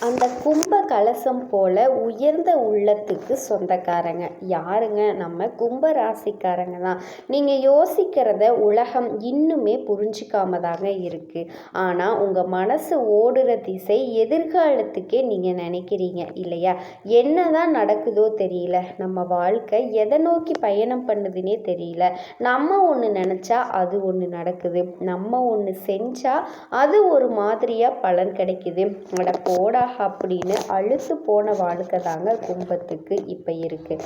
அந்த கும்ப கலசம் போல உயர்ந்த உள்ளத்துக்கு சொந்தக்காரங்க யாருங்க? நம்ம கும்ப ராசிக்காரங்க தான். நீங்கள் யோசிக்கிறத உலகம் இன்னுமே புரிஞ்சிக்காம தாங்க இருக்குது. ஆனால் உங்கள் மனசு ஓடுற திசை எதிர்காலத்துக்கே நீங்கள் நினைக்கிறீங்க இல்லையா? என்ன தான் நடக்குதோ தெரியல, நம்ம வாழ்க்கை எதை நோக்கி பயணம் பண்ணுதுன்னே தெரியல. நம்ம ஒன்று நினச்சா அது ஒன்று நடக்குது, நம்ம ஒன்று செஞ்சால் அது ஒரு மாதிரியாக பலன் கிடைக்குது. அட போடா அப்படின்னு அழுத்து போன வாழ்க்கை தாங்க கும்பத்துக்கு இப்போ இருக்குது.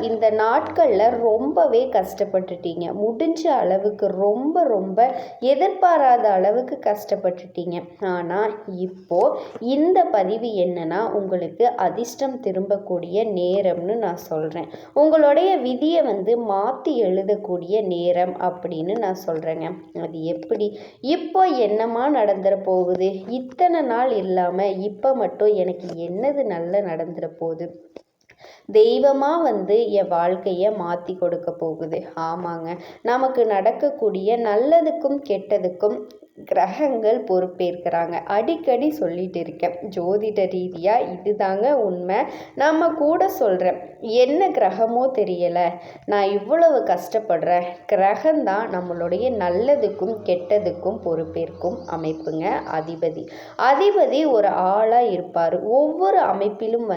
இந்த நாட்களில் ரொம்பவே கஷ்டப்பட்டுட்டீங்க. முடிஞ்ச அளவுக்கு ரொம்ப ரொம்ப எதிர்பாராத அளவுக்கு கஷ்டப்பட்டுட்டீங்க. ஆனால் இப்போது இந்த பதிவு என்னன்னா, உங்களுக்கு அதிர்ஷ்டம் திரும்பக்கூடிய நேரம்னு நான் சொல்கிறேன். உங்களுடைய விதியை மாற்றி எழுதக்கூடிய நேரம் அப்படின்னு நான் சொல்கிறேங்க. அது எப்படி? இப்போ என்னமா நடந்துட போகுது? இத்தனை நாள் இல்லாமல் இப்போ மட்டும் எனக்கு என்னது நல்ல நடந்துட போகுது? தெய்வமாக என் வாழ்க்கையை மாற்றி கொடுக்க போகுது. ஆமாங்க, நமக்கு நடக்கக்கூடிய நல்லதுக்கும் கெட்டதுக்கும் கிரகங்கள் பொறுப்பேற்கிறாங்க. அடிக்கடி சொல்லிட்டு இருக்கேன், ஜோதிட ரீதியாக இதுதாங்க உண்மை. நம்ம கூட சொல்கிறேன், என்ன கிரகமோ தெரியலை, நான் இவ்வளவு கஷ்டப்படுறேன். கிரகம்தான் நம்மளுடைய நல்லதுக்கும் கெட்டதுக்கும் பொறுப்பேற்கும் அமைப்புங்க. அதிபதி ஒரு ஆளாக இருப்பார். ஒவ்வொரு அமைப்பிலும்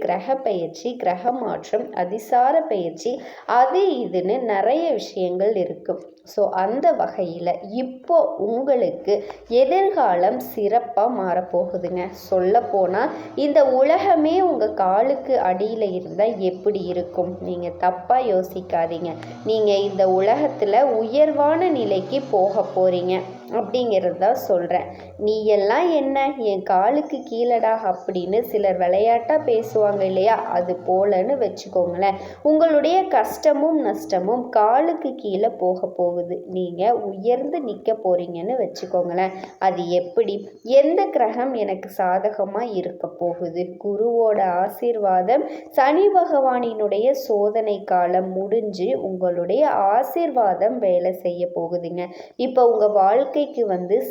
கிரக பயிற்சி, கிரக மாற்றம், அதிசார பயிற்சி, அது இதுன்னு நிறைய விஷயங்கள் இருக்கும். ஸோ அந்த வகையில் இப்போ உங்களுக்கு எதிர்காலம் சிறப்பாக மாறப்போகுதுங்க. சொல்லப்போனால் இந்த உலகமே உங்கள் காலுக்கு அடியில் இருந்தால் எப்படி இருக்கும்? நீங்கள் தப்பாக யோசிக்காதீங்க. நீங்கள் இந்த உலகத்தில் உயர்வான நிலைக்கு போக போகிறீங்க அப்படிங்கிறது தான் சொல்கிறேன். நீ எல்லாம் என்ன என் காலுக்கு கீழடா அப்படின்னு சிலர் விளையாட்டாக பேசுவாங்க இல்லையா? அது போலன்னு வச்சுக்கோங்களேன். உங்களுடைய கஷ்டமும் நஷ்டமும் காலுக்கு கீழே போக போகுது. நீங்கள் உயர்ந்து நிற்க போகிறீங்கன்னு வச்சுக்கோங்களேன். அது எப்படி? எந்த கிரகம் எனக்கு சாதகமாக இருக்க போகுது? குருவோட ஆசீர்வாதம், சனி பகவானினுடைய சோதனை காலம் முடிஞ்சு உங்களுடைய ஆசீர்வாதம் வேலை செய்ய போகுதுங்க. இப்போ உங்கள் வாழ்க்கைக்கு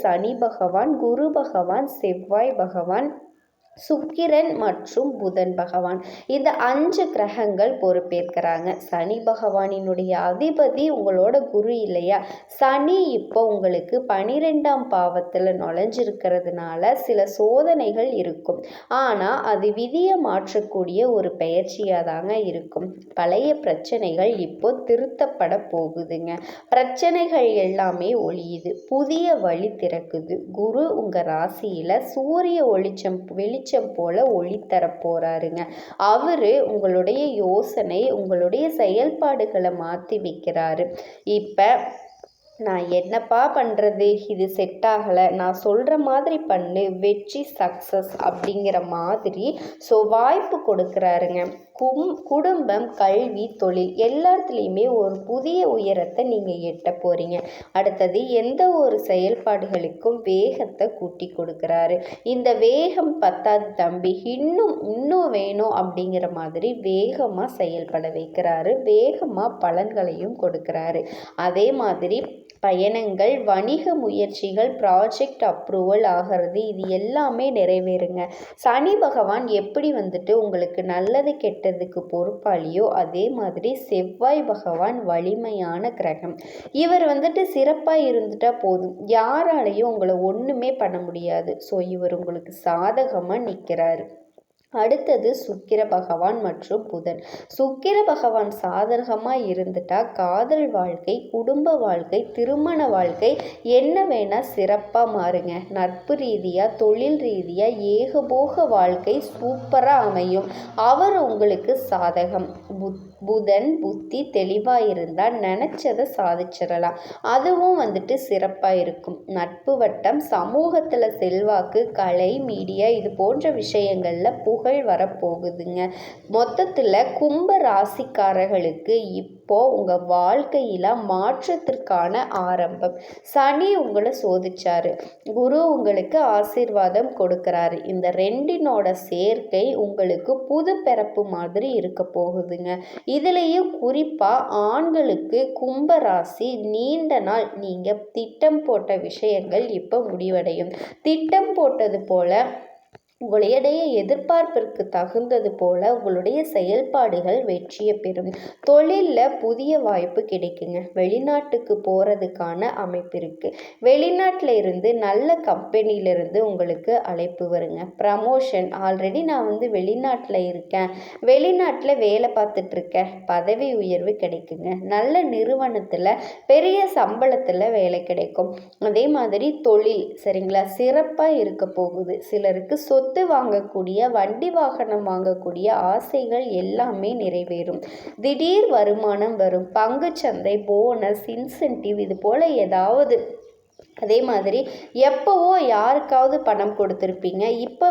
சனி பகவான், குரு பகவான், செவ்வாய் பகவான், சுக்கிரன் மற்றும் புதன் பகவான், இந்த 5 கிரகங்கள் பொறுப்பேற்கிறாங்க. சனி பகவானினுடைய அதிபதி உங்களோட குரு இல்லையா? சனி இப்போ உங்களுக்கு 12ஆம் பாவத்தில் நுழைஞ்சிருக்கிறதுனால சில சோதனைகள் இருக்கும். ஆனால் அது விதியை மாற்றக்கூடிய ஒரு பயிற்சியாக தாங்க இருக்கும். பழைய பிரச்சனைகள் இப்போ திருத்தப்பட போகுதுங்க. பிரச்சனைகள் எல்லாமே ஒழியுது, புதிய வழி திறக்குது. குரு உங்கள் ராசியில் சூரிய வெளிச்சம் போல ஒளி தர போறாருங்க. அவரு உங்களுடைய யோசனை, உங்களுடைய செயல்பாடுகளை மாற்றி வைக்கிறாரு. இப்போ நான் என்னப்பா பண்ணுறது, இது செட் ஆகலை, நான் சொல்கிற மாதிரி பண்ணு, வெற்றி சக்ஸஸ் அப்படிங்கிற மாதிரி வாய்ப்பு கொடுக்குறாருங்க. குடும்பம், கல்வி, தொழில் எல்லாத்துலேயுமே ஒரு புதிய உயரத்தை நீங்கள் எட்ட போகிறீங்க. அடுத்தது எந்த ஒரு செயல்பாடுகளுக்கும் வேகத்தை கூட்டி கொடுக்குறாரு. இந்த வேகம் பத்தாது தம்பி, இன்னும் வேணும் அப்படிங்கிற மாதிரி வேகமாக செயல்பட வைக்கிறாரு. வேகமாக பலன்களையும் கொடுக்குறாரு. அதே மாதிரி பயணங்கள், வணிக முயற்சிகள், ப்ராஜெக்ட் அப்ரூவல் ஆகிறது, இது எல்லாமே நிறைவேறுங்க. சனி பகவான் எப்படி உங்களுக்கு நல்லது கெட்டதுக்கு பொறுப்பாளியோ அதே மாதிரி செவ்வாய் பகவான் வலிமையான கிரகம். இவர் சிறப்பாக இருந்துட்டா போதும், யாராலையும் உங்களை ஒன்றுமே பண்ண முடியாது. ஸோ இவர் உங்களுக்கு சாதகமாக நிற்கிறாரு. அடுத்தது சுக்கிர பகவான் மற்றும் புதன். சுக்கிர பகவான் சாதகமாக இருந்துட்டா காதல் வாழ்க்கை, குடும்ப வாழ்க்கை, திருமண வாழ்க்கை என்ன வேணால் சிறப்பாக மாறுங்க. நட்பு ரீதியாக, தொழில் ரீதியாக ஏகபோக வாழ்க்கை சூப்பராக அமையும். அவர் உங்களுக்கு சாதகம். புதன் புத்தி தெளிவாக இருந்தால் நினச்சதை சாதிச்சிடலாம். அதுவும் சிறப்பாக இருக்கும். நட்பு வட்டம், சமூகத்தில் செல்வாக்கு, கலை, மீடியா, இது போன்ற விஷயங்களில் புகழ் வரப்போகுதுங்க. மொத்தத்தில் கும்ப ராசிக்காரர்களுக்கு இப்போ உங்கள் வாழ்க்கையில் மாற்றத்திற்கான ஆரம்பம். சனி உங்களை சோதிச்சாரு, குரு உங்களுக்கு ஆசீர்வாதம் கொடுக்குறாரு. இந்த ரெண்டினோட சேர்க்கை உங்களுக்கு புது பிறப்பு மாதிரி இருக்க போகுதுங்க. இதுலேயும் குறிப்பாக ஆண்களுக்கு கும்ப ராசி நீண்ட நாள் நீங்கள் திட்டம் போட்ட விஷயங்கள் இப்போ முடிவடையும். திட்டம் போட்டது போல உங்களுடைய எதிர்பார்ப்பிற்கு தகுந்தது போல உங்களுடைய செயல்பாடுகள் வெற்றியை பெறும். தொழிலில் புதிய வாய்ப்பு கிடைக்குங்க. வெளிநாட்டுக்கு போகிறதுக்கான அமைப்பு இருக்குது. வெளிநாட்டில் இருந்து நல்ல கம்பெனியிலிருந்து உங்களுக்கு அழைப்பு வருங்க. ப்ரமோஷன், ஆல்ரெடி நான் வெளிநாட்டில் இருக்கேன், வெளிநாட்டில் வேலை பார்த்துட்ருக்கேன், பதவி உயர்வு கிடைக்குங்க. நல்ல நிறுவனத்தில் பெரிய சம்பளத்தில் வேலை கிடைக்கும். அதே மாதிரி தொழில் சரிங்களா சிறப்பாக இருக்க போகுது. சிலருக்கு சொத்து வாங்கக்கூடிய, வண்டி வாகனம் வாங்கக்கூடிய ஆசைகள் எல்லாமே நிறைவேறும். திடீர் வருமானம் வரும். பங்குச்சந்தை, போனஸ், இன்சென்டிவ் இது போல் ஏதாவது. அதே மாதிரி எப்போவோ யாருக்காவது பணம் கொடுத்துருப்பீங்க, இப்போ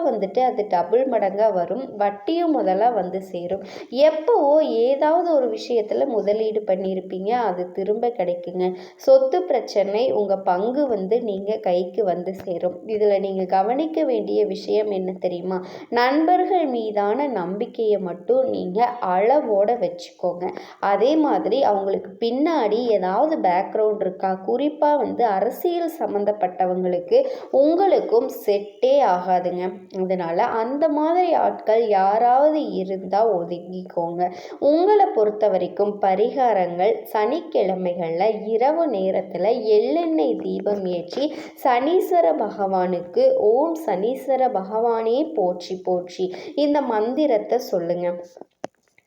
அது டபுள் மடங்காக வரும். வட்டியும் முதல்ல சேரும். எப்போவோ ஏதாவது ஒரு விஷயத்தில் முதலீடு பண்ணியிருப்பீங்க, அது திரும்ப கிடைக்குங்க. சொத்து பிரச்சனை, உங்கள் பங்கு நீங்கள் கைக்கு சேரும். இதில் நீங்கள் கவனிக்க வேண்டிய விஷயம் என்ன தெரியுமா? நண்பர்கள் மீதான நம்பிக்கையை மட்டும் நீங்கள் அளவோடு வச்சுக்கோங்க. அதே மாதிரி அவங்களுக்கு பின்னாடி ஏதாவது பேக்ரவுண்ட் இருக்கா, குறிப்பாக அரசியல் சம்மந்தப்பட்டவங்களுக்கு உங்களுக்கும் செட்டே ஆகாதுங்க. அதனால் அந்த மாதிரி ஆட்கள் யாராவது இருந்தால் ஒதுங்கிக்கோங்க. உங்களை பொறுத்த வரைக்கும் பரிகாரங்கள், சனிக்கிழமைகளில் இரவு நேரத்தில் எள்ளெண்ணெய் தீபம் ஏற்றி சனீஸ்வர பகவானுக்கு ஓம் சனீஸ்வர பகவானே போற்றி போற்றி இந்த மந்திரத்தை சொல்லுங்கள்.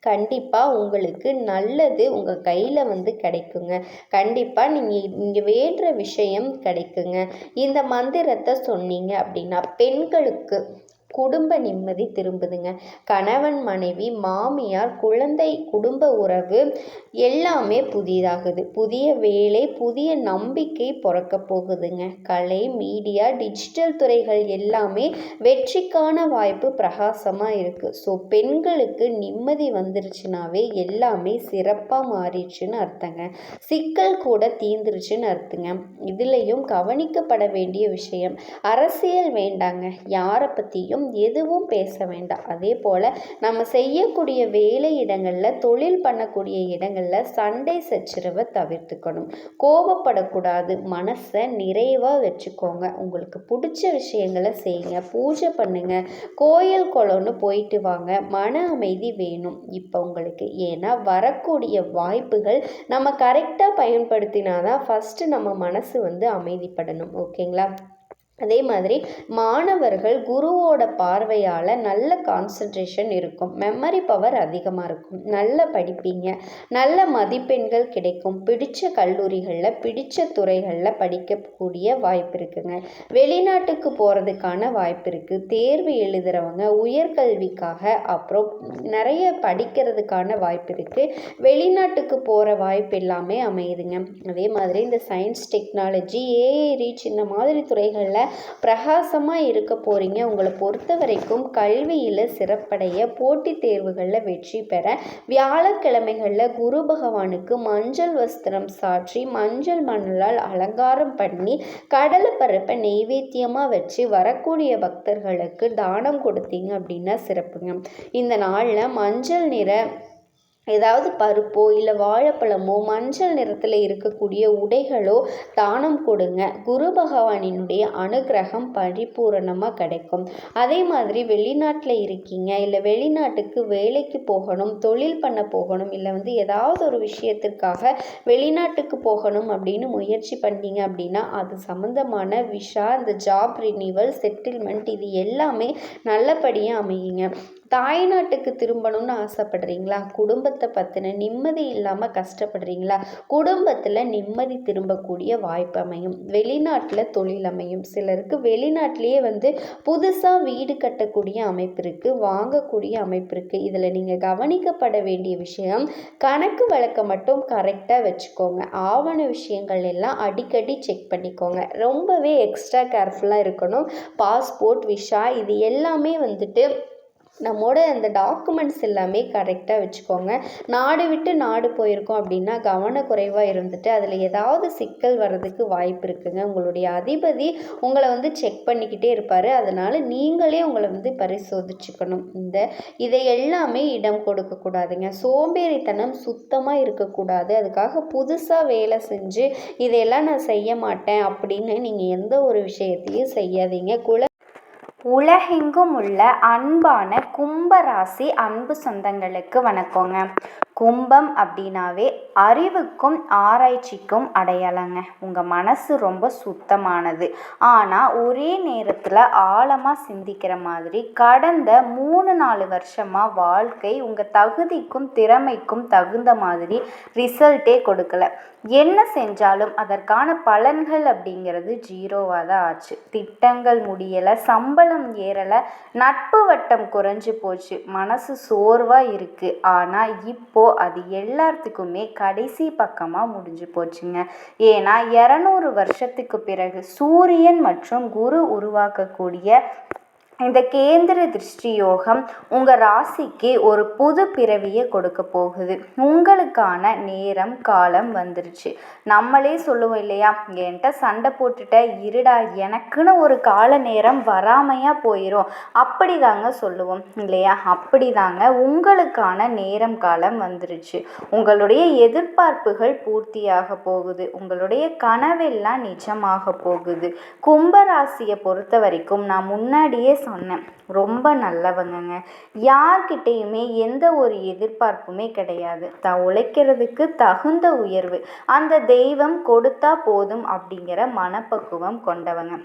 கண்டிப்பாக உங்களுக்கு நல்லது உங்கள் கையில் கிடைக்குங்க. கண்டிப்பாக நீங்கள் வேண்டுற விஷயம் கிடைக்குங்க. இந்த மந்திரத்தை சொன்னீங்க அப்படின்னா பெண்களுக்கு குடும்ப நிம்மதி திரும்புதுங்க. கணவன், மனைவி, மாமியார், குழந்தை, குடும்ப உறவு எல்லாமே புதிதாகுது. புதிய வேலை, புதிய நம்பிக்கை பிறக்க போகுதுங்க. கலை, மீடியா, டிஜிட்டல் துறைகள் எல்லாமே வெற்றிக்கான வாய்ப்பு பிரகாசமாக இருக்குது. ஸோ பெண்களுக்கு நிம்மதி வந்துருச்சுனாவே எல்லாமே சிறப்பாக மாறிடுச்சுன்னு அர்த்தங்க. சிக்கல் கூட தீந்துருச்சுன்னு அர்த்தங்க. இதுலேயும் கவனிக்கப்பட வேண்டிய விஷயம், அரசியல் வேண்டாங்க. யாரை பற்றியும் எதுவும் பேச வேண்டாம். அதே போல் நம்ம செய்யக்கூடிய வேலை இடங்களில், தொழில் பண்ணக்கூடிய இடங்களில் சண்டை சச்சரவை தவிர்த்துக்கணும். கோபப்படக்கூடாது. மனசை நிறைவாக வச்சுக்கோங்க. உங்களுக்கு பிடிச்ச விஷயங்களை செய்யுங்க. பூஜை பண்ணுங்க. கோயில் குளம்னு போயிட்டு வாங்க. மன அமைதி வேணும் இப்போ உங்களுக்கு. ஏன்னா வரக்கூடிய வாய்ப்புகள் நம்ம கரெக்டாக பயன்படுத்தினாதான் ஃபஸ்ட்டு நம்ம மனசு அமைதிப்படணும். ஓகேங்களா? அதே மாதிரி மாணவர்கள் குருவோட பார்வையால் நல்ல கான்சன்ட்ரேஷன் இருக்கும். மெமரி பவர் அதிகமாக இருக்கும். நல்ல படிப்பீங்க. நல்ல மதிப்பெண்கள் கிடைக்கும். பிடிச்ச கல்லூரிகளில், பிடிச்ச துறைகளில் படிக்கக்கூடிய வாய்ப்பு இருக்குங்க. வெளிநாட்டுக்கு போகிறதுக்கான வாய்ப்பு இருக்குது. தேர்வு எழுதுகிறவங்க உயர்கல்விக்காக அப்புறம் நிறைய படிக்கிறதுக்கான வாய்ப்பு இருக்குது. வெளிநாட்டுக்கு போகிற வாய்ப்பு எல்லாமே அமையுதுங்க. அதே மாதிரி இந்த சயின்ஸ், டெக்னாலஜி, ஏஐ ரீச் இந்த மாதிரி துறைகளில் பிரகாசமாக இருக்க போகிறீங்க. உங்களை பொறுத்த வரைக்கும் கல்வியில் சிறப்படைய, போட்டித் தேர்வுகளில் வெற்றி பெற, வியாழக்கிழமைகளில் குரு பகவானுக்கு மஞ்சள் வஸ்திரம் சாற்றி, மஞ்சள் மணலால் அலங்காரம் பண்ணி, கடலை பருப்பை நெய்வேத்தியமாக வச்சு வரக்கூடிய பக்தர்களுக்கு தானம் கொடுத்தீங்க அப்படின்னா சிறப்புங்க. இந்த நாளில் மஞ்சள் நிற ஏதாவது பருப்போ இல்லை வாழைப்பழமோ மஞ்சள் நிறத்தில் இருக்கக்கூடிய உடைகளோ தானம் கொடுங்க. குரு பகவானினுடைய அனுகிரகம் பரிபூரணமாக கிடைக்கும். அதே மாதிரி வெளிநாட்டில் இருக்கீங்க, இல்லை வெளிநாட்டுக்கு வேலைக்கு போகணும், தொழில் பண்ண போகணும், இல்லை ஏதாவது ஒரு விஷயத்திற்காக வெளிநாட்டுக்கு போகணும் அப்படின்னு முயற்சி பண்ணீங்க அப்படின்னா அது சம்மந்தமான விஷா, இந்த ஜாப் ரினிவல், செட்டில்மெண்ட் இது எல்லாமே நல்லபடியாக அமையுங்க. தாய்நாட்டுக்கு திரும்பணும்னு ஆசைப்படுறீங்களா? குடும்பத்தை பற்றின நிம்மதி இல்லாமல் கஷ்டப்படுறீங்களா? குடும்பத்தில் நிம்மதி திரும்பக்கூடிய வாய்ப்பு அமையும். வெளிநாட்டில் தொழில் அமையும். சிலருக்கு வெளிநாட்டிலேயே புதுசாக வீடு கட்டக்கூடிய அமைப்பு இருக்குது, வாங்கக்கூடிய அமைப்பு இருக்குது. இதில் நீங்கள் கவனிக்கப்பட வேண்டிய விஷயம், கணக்கு வழக்கை மட்டும் கரெக்டாக வச்சுக்கோங்க. ஆவண விஷயங்கள் எல்லாம் அடிக்கடி செக் பண்ணிக்கோங்க. ரொம்பவே எக்ஸ்ட்ரா கேர்ஃபுல்லாக இருக்கணும். பாஸ்போர்ட், விஷா இது எல்லாமே நம்மோட அந்த டாக்குமெண்ட்ஸ் எல்லாமே கரெக்டாக வச்சுக்கோங்க. நாடு விட்டு நாடு போயிருக்கோம் அப்படின்னா கவனக்குறைவாக இருந்துட்டு அதில் ஏதாவது சிக்கல் வர்றதுக்கு வாய்ப்பு இருக்குங்க. உங்களுடைய அதிபதி உங்களை செக் பண்ணிக்கிட்டே இருப்பார். அதனால் நீங்களே உங்களை பரிசோதிச்சுக்கணும். இதை எல்லாமே இடம் கொடுக்கக்கூடாதுங்க. சோம்பேறித்தனம் சுத்தமாக இருக்கக்கூடாது. அதுக்காக புதுசாக வேலை செஞ்சு இதையெல்லாம் நான் செய்ய மாட்டேன் அப்படின்னு நீங்கள் எந்த ஒரு விஷயத்தையும் செய்யாதீங்க. உலகெங்கும் உள்ள அன்பான கும்பராசி அன்பு சொந்தங்களுக்கு வணக்கங்க. கும்பம் அப்படின்னாவே அறிவுக்கும் ஆராய்ச்சிக்கும் அடையாளங்க. உங்கள் மனசு ரொம்ப சுத்தமானது, ஆனால் ஒரே நேரத்தில் ஆழமாக சிந்திக்கிற மாதிரி. கடந்த 3-4 வருஷமாக வாழ்க்கை உங்கள் தகுதிக்கும் திறமைக்கும் தகுந்த மாதிரி ரிசல்ட்டே கொடுக்கல. என்ன செஞ்சாலும் அதற்கான பலன்கள் அப்படிங்கிறது ஜீரோவாக தான் ஆச்சு. திட்டங்கள் முடியலை, சம்பளம் ஏறலை, நட்பு வட்டம் குறைஞ்சி போச்சு, மனசு சோர்வாக இருக்குது. ஆனால் இப்போ அது எல்லாத்துக்குமே கடைசி பக்கமாக முடிஞ்சு போச்சுங்க. ஏன்னா 200 வருஷத்துக்கு பிறகு சூரியன் மற்றும் குரு உருவாக்கக்கூடிய இந்த கேந்திர திருஷ்டி யோகம் உங்கள் ராசிக்கு ஒரு புது பிறவியை கொடுக்க போகுது. உங்களுக்கான நேரம் காலம் வந்துருச்சு. நம்மளே சொல்லுவோம் இல்லையா, என்கிட்ட சண்டை போட்டுட்ட இருடா, எனக்குன்னு ஒரு கால நேரம் வராமையாக போயிடும், அப்படி தாங்க சொல்லுவோம் இல்லையா. அப்படி தாங்க உங்களுக்கான நேரம் காலம் வந்துருச்சு. உங்களுடைய எதிர்பார்ப்புகள் பூர்த்தியாக போகுது. உங்களுடைய கனவெல்லாம் நிஜமாக போகுது. கும்பராசியை பொறுத்த வரைக்கும் நான் முன்னாடியே சொன்னேன், ரொம்ப நல்லவங்கங்க. யார்கிட்டையுமே எந்த ஒரு எதிர்பார்ப்புமே கிடையாது. உழைக்கிறதுக்கு தகுந்த உயர்வு அந்த தெய்வம் கொடுத்தா போதும் அப்படிங்கிற மனப்பக்குவம் கொண்டவங்க.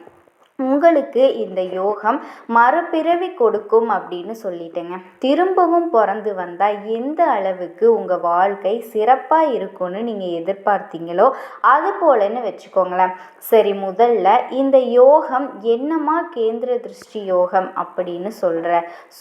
உங்களுக்கு இந்த யோகம் மறுபிறவி கொடுக்கும் அப்படின்னு சொல்லிட்டேங்க. திரும்பவும் பிறந்து வந்தால் எந்த அளவுக்கு உங்கள் வாழ்க்கை சிறப்பாக இருக்கும்னு நீங்கள் எதிர்பார்த்தீங்களோ அது போலன்னு வச்சுக்கோங்களேன். சரி, முதல்ல இந்த யோகம் என்னமா கேந்திர திருஷ்டி யோகம் அப்படின்னு சொல்கிற,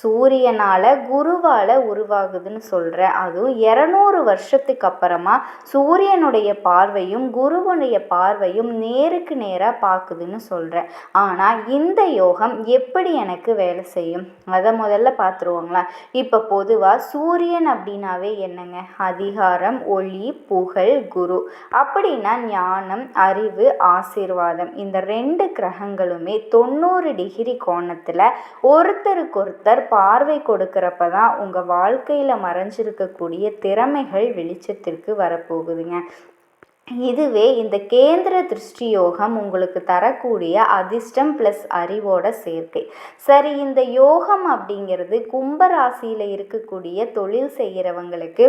சூரியனால் குருவால் உருவாகுதுன்னு சொல்கிற, அதுவும் 200 வருஷத்துக்கு அப்புறமா சூரியனுடைய பார்வையும் குருவனுடைய பார்வையும் நேருக்கு நேராக பார்க்குதுன்னு சொல்கிறேன். ஆனால் இந்த யோகம் எப்படி எனக்கு வேலை செய்யும் அதை முதல்ல பார்த்துருவோங்களா. இப்போ பொதுவாக சூரியன் அப்படின்னாவே என்னங்க, அதிகாரம், ஒளி, புகழ், குரு. அப்படின்னா ஞானம், அறிவு, ஆசீர்வாதம். இந்த 2 கிரகங்களுமே 90 டிகிரி கோணத்தில் ஒருத்தருக்கொருத்தர் பார்வை கொடுக்குறப்ப தான் உங்கள் வாழ்க்கையில் மறைஞ்சிருக்கக்கூடிய திறமைகள் வெளிச்சத்திற்கு வரப்போகுதுங்க. இதுவே இந்த கேந்திர திருஷ்டி யோகம் உங்களுக்கு தரக்கூடிய அதிர்ஷ்டம் ப்ளஸ் அறிவோட சேர்க்கை. சரி, இந்த யோகம் அப்படிங்கிறது கும்பராசியில் இருக்கக்கூடிய தொழில் செய்கிறவங்களுக்கு,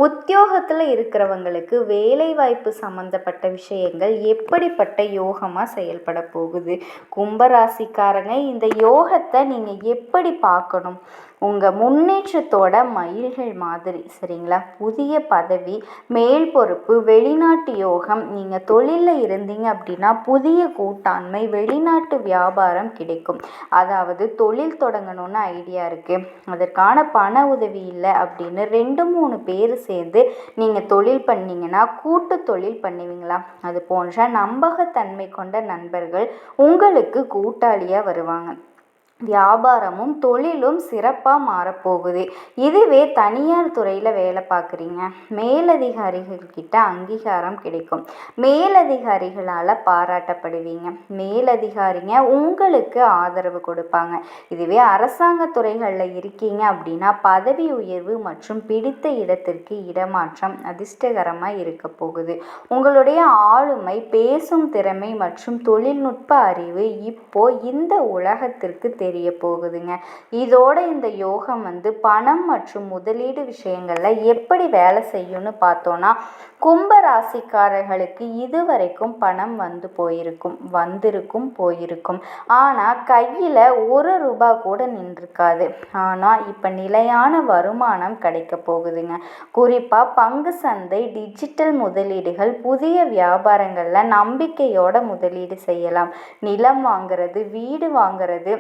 உத்தியோகத்தில் இருக்கிறவங்களுக்கு, வேலைவாய்ப்பு சம்மந்தப்பட்ட விஷயங்கள் எப்படிப்பட்ட யோகமாக செயல்பட போகுது? கும்பராசிக்காரங்க இந்த யோகத்தை நீங்கள் எப்படி பார்க்கணும்? உங்கள் முன்னேற்றத்தோட மயில்கள் மாதிரி, சரிங்களா. புதிய பதவி, மேல் பொறுப்பு, வெளிநாட்டு யோகம். நீங்கள் தொழிலில் இருந்தீங்க அப்படின்னா புதிய கூட்டாண்மை, வெளிநாட்டு வியாபாரம் கிடைக்கும். அதாவது தொழில் தொடங்கணும்னு ஐடியா இருக்குது, அதற்கான பண உதவி இல்லை அப்படின்னு 2-3 பேர் சேர்ந்து நீங்கள் தொழில் பண்ணிங்கன்னா கூட்டு தொழில் பண்ணுவீங்களா? அது போன்ற நம்பகத்தன்மை கொண்ட நண்பர்கள் உங்களுக்கு கூட்டாளியாக வருவாங்க. வியாபாரமும் தொழிலும் சிறப்பாக மாறப்போகுது. இதுவே தனியார் துறையில் வேலை பார்க்குறீங்க, மேலதிகாரிகள்கிட்ட அங்கீகாரம் கிடைக்கும், மேலதிகாரிகளால் பாராட்டப்படுவீங்க, மேலதிகாரிங்க உங்களுக்கு ஆதரவு கொடுப்பாங்க. இதுவே அரசாங்க துறைகளில் இருக்கீங்க அப்படின்னா பதவி உயர்வு மற்றும் பிடித்த இடத்திற்கு இடமாற்றம் அதிர்ஷ்டகரமாக இருக்க போகுது. உங்களுடைய ஆளுமை, பேசும் திறமை மற்றும் தொழில்நுட்ப அறிவு இப்போ இந்த உலகத்திற்கு தெரிய போகுதுங்க. இதோட இந்த யோகம் பணம் மற்றும் முதலீடு விஷயங்களில் எப்படி வேலை செய்யும்னு பார்த்தோன்னா, கும்பராசிக்காரர்களுக்கு இதுவரைக்கும் பணம் வந்திருக்கும் போயிருக்கும், ஆனால் கையில் 1 ரூபா கூட நின்றுருக்காது. ஆனால் இப்போ நிலையான வருமானம் கிடைக்க போகுதுங்க. குறிப்பாக பங்கு சந்தை, டிஜிட்டல் முதலீடுகள், புதிய வியாபாரங்களில் நம்பிக்கையோட முதலீடு செய்யலாம். நிலம் வாங்கிறது, வீடு வாங்கிறது,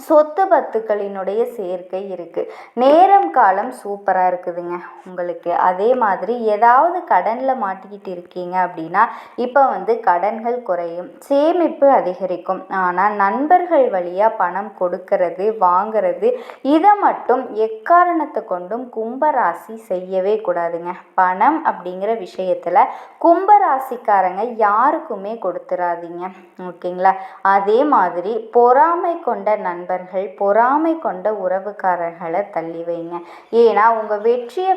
சொத்து பத்துக்களினுடைய சேர்க்கை இருக்குது. நேரம் காலம் சூப்பராக இருக்குதுங்க உங்களுக்கு. அதே மாதிரி ஏதாவது கடனில் மாட்டிக்கிட்டு இருக்கீங்க அப்படின்னா இப்போ கடன்கள் குறையும், சேமிப்பு அதிகரிக்கும். ஆனால் நண்பர்கள் வழியாக பணம் கொடுக்கறது, வாங்கிறது, இதை மட்டும் எக்காரணத்தை கொண்டும் கும்பராசி செய்யவே கூடாதுங்க. பணம் அப்படிங்கிற விஷயத்தில் கும்பராசிக்காரங்க யாருக்குமே கொடுத்துடாதீங்க, ஓகேங்களா. அதே மாதிரி பொறாமை கொண்ட நண்பர்கள், பொறாமை கொண்ட உறவுக்காரர்களை தள்ளி வைங்க. ஏன்னா உங்கள் வெற்றியை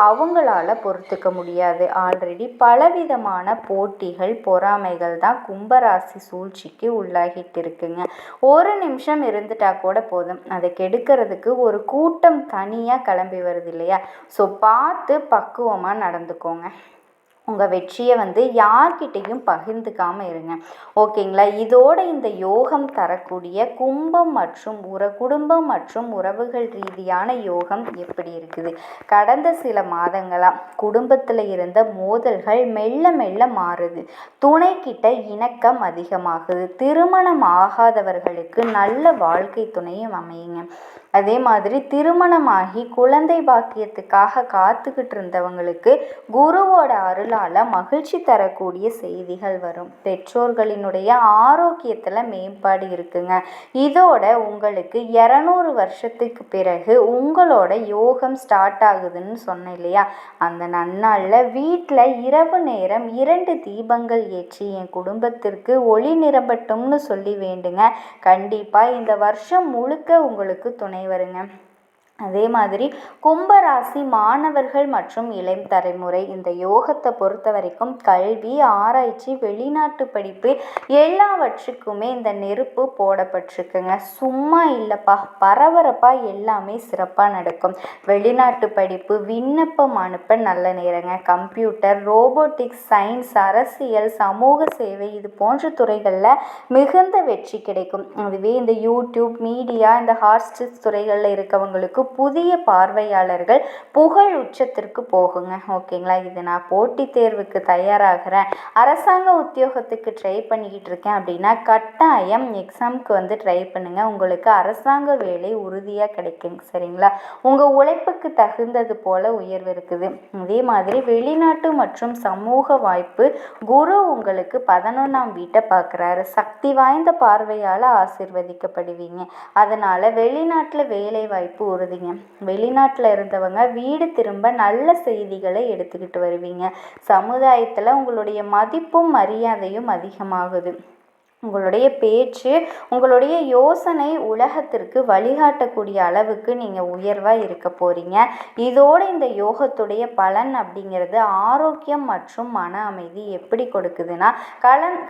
அவங்களால பொறுத்துக்க முடியாது. ஆல்ரெடி பலவிதமான போட்டிகள், பொறாமைகள் தான் கும்பராசி சூழ்ச்சிக்கு உள்ளாகிட்டு இருக்குங்க. ஒரு நிமிஷம் இருந்துட்டா கூட போதும், அதை கெடுக்கிறதுக்கு ஒரு கூட்டம் தனியாக கிளம்பி வருது இல்லையா? ஸோ பார்த்து பக்குவமாக நடந்துக்கோங்க. உங்கள் வெற்றியை யார்கிட்டையும் பகிர்ந்துக்காமல் இருங்க. ஓகேங்களா? இதோட இந்த யோகம் தரக்கூடிய கும்பம் மற்றும் குடும்பம் மற்றும் உறவுகள் ரீதியான யோகம் எப்படி இருக்குது? கடந்த சில மாதங்களாக குடும்பத்தில் இருந்த மோதல்கள் மெல்ல மெல்ல மாறுது. துணைக்கிட்ட இணக்கம் அதிகமாகுது. திருமணம் ஆகாதவர்களுக்கு நல்ல வாழ்க்கை துணையும் அமையுங்க. அதே மாதிரி திருமணமாகி குழந்தை பாக்கியத்துக்காக காத்துக்கிட்டு இருந்தவங்களுக்கு குருவோட அருளால் மகிழ்ச்சி தரக்கூடிய செய்திகள் வரும். பெற்றோர்களினுடைய ஆரோக்கியத்தில் மேம்பாடு இருக்குங்க. இதோட உங்களுக்கு 200 வருஷத்துக்கு பிறகு உங்களோட யோகம் ஸ்டார்ட் ஆகுதுன்னு சொன்னேன் இல்லையா? அந்த நன்னாளில் வீட்டில் இரவு நேரம் 2 தீபங்கள் ஏற்றி என் குடும்பத்திற்கு ஒளி நிரம்பட்டும்னு சொல்லி வேண்டுங்க. கண்டிப்பாக இந்த வருஷம் முழுக்க உங்களுக்கு துணை வருங்க. அதே மாதிரி கும்பராசி மாணவர்கள் மற்றும் இளம் தலைமுறை இந்த யோகத்தை பொறுத்த வரைக்கும் கல்வி, ஆராய்ச்சி, வெளிநாட்டு படிப்பு எல்லாவற்றுக்குமே இந்த நெருப்பு போடப்பட்டிருக்குங்க. சும்மா இல்லைப்பா, பரபரப்பாக எல்லாமே சிறப்பாக நடக்கும். வெளிநாட்டு படிப்பு விண்ணப்பம் அனுப்ப நல்ல நேரங்க. கம்ப்யூட்டர், ரோபோட்டிக்ஸ், சயின்ஸ், அரசியல், சமூக சேவை இது போன்ற துறைகளில் மிகுந்த வெற்றி கிடைக்கும். அதுவே இந்த யூடியூப், மீடியா, இந்த ஹாட்ஸ்டார் துறைகளில் இருக்கவங்களுக்கு புதிய பார்வையாளர்கள், புகழ் உச்சத்திற்கு போகுங்க. ஓகேங்களா? இது நான் போட்டித் தேர்வுக்கு தயாராகிறேன், அரசாங்க உத்தியோகத்துக்கு ட்ரை பண்ணிக்கிட்டு இருக்கேன் அப்படின்னா கட்டாயம் எக்ஸாமுக்கு ட்ரை பண்ணுங்க. உங்களுக்கு அரசாங்க வேலை உறுதியாக கிடைக்குங்க. சரிங்களா? உங்கள் உழைப்புக்கு தகுந்தது போல உயர்வு இருக்குது. அதே மாதிரி வெளிநாட்டு மற்றும் சமூக வாய்ப்பு குரு உங்களுக்கு 11ஆம் வீட்டை பார்க்குறாரு. சக்தி வாய்ந்த பார்வையால் ஆசீர்வதிக்கப்படுவீங்க. அதனால் வெளிநாட்டில் வேலை வாய்ப்பு உறுதிங்க. வெளிநாட்டில் இருந்தவங்க வீடு திரும்ப நல்ல செய்திகளை எடுத்துக்கிட்டு வருவீங்க. சமுதாயத்தில் உங்களுடைய மதிப்பும் மரியாதையும் அதிகமாகுது. உங்களுடைய பேச்சு, உங்களுடைய யோசனை உலகத்திற்கு வழிகாட்டக்கூடிய அளவுக்கு நீங்கள் உயர்வாக இருக்க போகிறீங்க. இதோடு இந்த யோகத்துடைய பலன் அப்படிங்கிறது ஆரோக்கியம் மற்றும் மன அமைதி எப்படி கொடுக்குதுன்னா,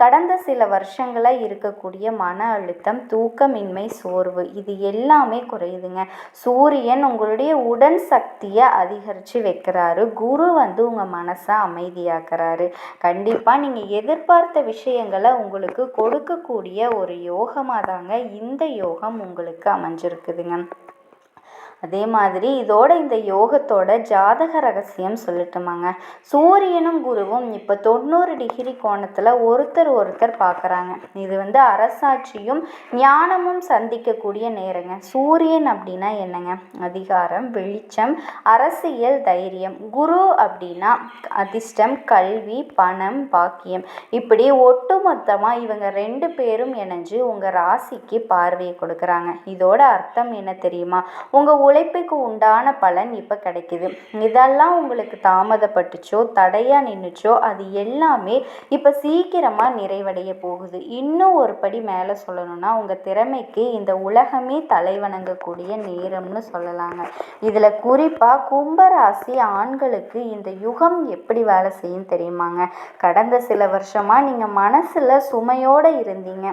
கடந்த சில வருஷங்களாக இருக்கக்கூடிய மன அழுத்தம், தூக்கமின்மை, சோர்வு இது எல்லாமே குறையுதுங்க. சூரியன் உங்களுடைய உடன் சக்தியை அதிகரித்து வைக்கிறாரு. குரு உங்கள் மனசை அமைதியாக்குறாரு. கண்டிப்பாக நீங்கள் எதிர்பார்த்த விஷயங்களை உங்களுக்கு கொடுக்கக்கூடிய ஒரு யோகமாக தாங்க இந்த யோகம் உங்களுக்கு அமைஞ்சிருக்குதுங்க. அதே மாதிரி இதோட இந்த யோகத்தோட ஜாதக ரகசியம் சொல்லட்டுமாங்க. சூரியனும் குருவும் இப்போ 90 டிகிரி கோணத்தில் ஒருத்தர் பார்க்குறாங்க. இது அரசாட்சியும் ஞானமும் சந்திக்கக்கூடிய நேரங்க. சூரியன் அப்படின்னா என்னங்க? அதிகாரம், வெளிச்சம், அரசியல், தைரியம். குரு அப்படின்னா அதிர்ஷ்டம், கல்வி, பணம், பாக்கியம். இப்படி ஒட்டுமொத்தமாக இவங்க 2 பேரும் இணைஞ்சு உங்கள் ராசிக்கு பார்வையை கொடுக்குறாங்க. இதோட அர்த்தம் என்ன தெரியுமா? உங்கள் உழைப்புக்கு உண்டான பலன் இப்போ கிடைக்குது. இதெல்லாம் உங்களுக்கு தாமதப்பட்டுச்சோ, தடையாக நின்றுச்சோ, அது எல்லாமே இப்போ சீக்கிரமாக நிறைவடைய போகுது. இன்னும் ஒரு படி மேலே சொல்லணும்னா, உங்கள் திறமைக்கு இந்த உலகமே தலைவணங்கக்கூடிய நேரம்னு சொல்லலாங்க. இதில் குறிப்பாக கும்பராசி ஆண்களுக்கு இந்த யுகம் எப்படி வேலை செய்யும் தெரியுமாங்க? கடந்த சில வருஷமாக நீங்கள் மனசில் சுமையோடு இருந்தீங்க.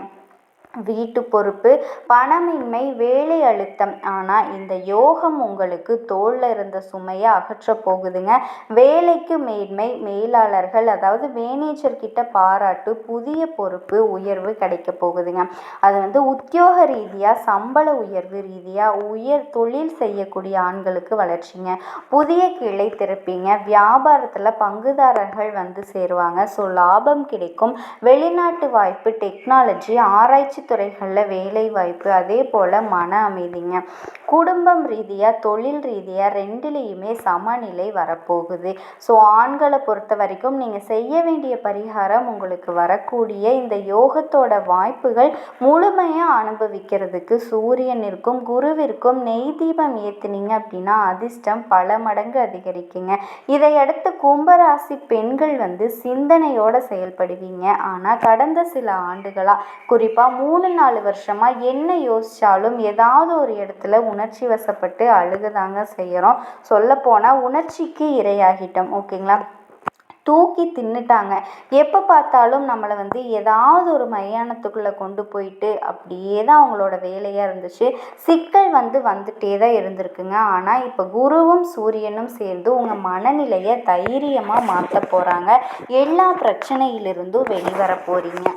வீட்டு பொறுப்பு, பணமின்மை, வேலை அழுத்தம். ஆனால் இந்த யோகம் உங்களுக்கு தோளில் இருந்த சுமையை அகற்ற போகுதுங்க. வேலைக்கு மேன்மை, மேலாளர்கள் அதாவது மேனேஜர் கிட்ட பாராட்டு, புதிய பொறுப்பு, உயர்வு கிடைக்க போகுதுங்க. அது உத்தியோக ரீதியாக சம்பள உயர்வு ரீதியாக தொழில் செய்யக்கூடிய ஆண்களுக்கு வளர்ச்சிங்க. புதிய கிளை திறப்பீங்க. வியாபாரத்தில் பங்குதாரர்கள் சேருவாங்க. ஸோ லாபம் கிடைக்கும். வெளிநாட்டு வாய்ப்பு, டெக்னாலஜி, ஆராய்ச்சி துறைகளில் வேலை வாய்ப்பு, அதே போல் மன அமைதிங்க. குடும்பம் ரீதியாக, தொழில் ரீதியாக ரெண்டுலேயுமே சமநிலை வரப்போகுது. ஸோ ஆண்களை பொறுத்த வரைக்கும் நீங்கள் செய்ய வேண்டிய பரிகாரம், உங்களுக்கு வரக்கூடிய இந்த யோகத்தோட வாய்ப்புகள் முழுமையாக அனுபவிக்கிறதுக்கு சூரியனிற்கும் குருவிற்கும் நெய் தீபம் ஏற்றுனீங்க அப்படின்னா அதிர்ஷ்டம் பல மடங்கு அதிகரிக்குங்க. இதையடுத்து கும்பராசி பெண்கள் சிந்தனையோடு செயல்படுவீங்க. ஆனால் கடந்த சில ஆண்டுகளாக குறிப்பாக 3-4 வருஷமாக என்ன யோசித்தாலும் ஏதாவது ஒரு இடத்துல உணர்ச்சி வசப்பட்டு அழுகதாங்க செய்கிறோம். சொல்லப்போனால் உணர்ச்சிக்கு இரையாகிட்டோம். ஓகேங்களா? தூக்கி தின்னுட்டாங்க. எப்போ பார்த்தாலும் நம்மளை ஏதாவது ஒரு மயானத்துக்குள்ளே கொண்டு போயிட்டு அப்படியே தான் அவங்களோட வேலையாக இருந்துச்சு. சிக்கல் வந்துட்டே தான் இருந்திருக்குங்க. ஆனால் இப்போ குருவும் சூரியனும் சேர்ந்து உங்கள் மனநிலையை தைரியமாக மாற்ற போகிறாங்க. எல்லா பிரச்சனையிலிருந்தும் வெளிவர போகிறீங்க.